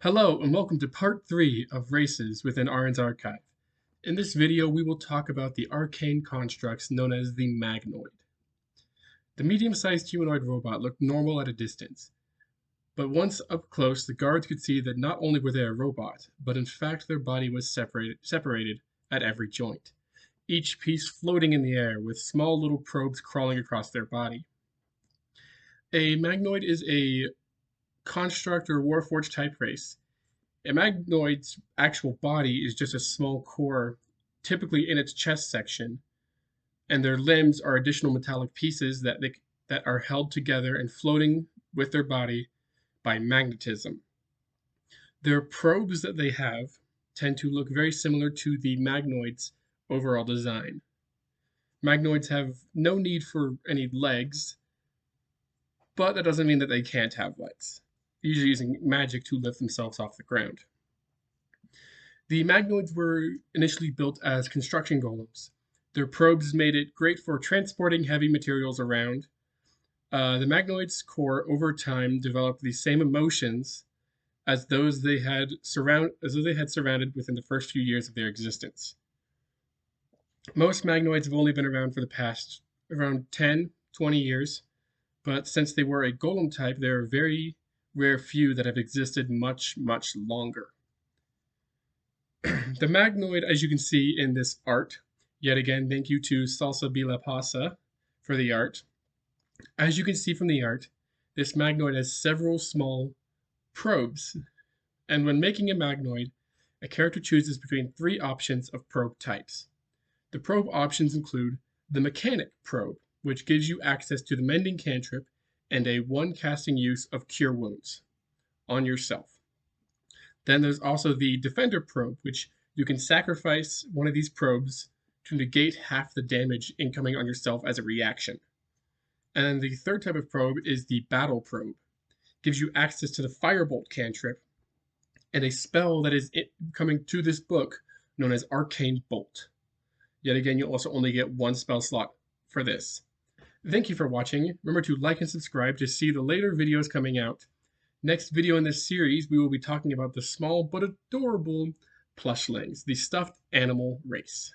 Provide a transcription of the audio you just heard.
Hello and welcome to part 3 of Races within Auran's archive. In this video we will talk about the arcane constructs known as the Magnoid. The medium-sized humanoid robot looked normal at a distance, but once up close the guards could see that not only were they a robot, but in fact their body was separated at every joint, each piece floating in the air with small little probes crawling across their body. A Magnoid is a construct or warforged type race. A Magnoid's actual body is just a small core, typically in its chest section, and their limbs are additional metallic pieces that are held together and floating with their body by magnetism. Their probes that they have tend to look very similar to the Magnoid's overall design. Magnoids have no need for any legs, but that doesn't mean that they can't have legs, usually using magic to lift themselves off the ground. The Magnoids were initially built as construction golems. Their probes made it great for transporting heavy materials around. The Magnoid's core over time developed the same emotions as those they had surrounded within the first few years of their existence. Most Magnoids have only been around for the past around 10, 20 years, but since they were a golem type, there are very rare few that have existed much, much longer. The Magnoid, as you can see in this art, yet again, thank you to Salsa Bila Pasya for the art. As you can see from the art, this Magnoid has several small probes, and when making a Magnoid, a character chooses between 3 options of probe types. The probe options include the Mechanic probe, which gives you access to the Mending cantrip and a 1 casting use of Cure Wounds on yourself. Then there's also the Defender probe, which you can sacrifice one of these probes to negate half the damage incoming on yourself as a reaction. And then the third type of probe is the Battle probe. Gives you access to the Firebolt cantrip and a spell that is coming to this book known as Arcane Bolt. Yet again, you'll also only get 1 spell slot for this. Thank you for watching. Remember to like and subscribe to see the later videos coming out. Next video in this series, we will be talking about the small but adorable plushlings, the stuffed animal race.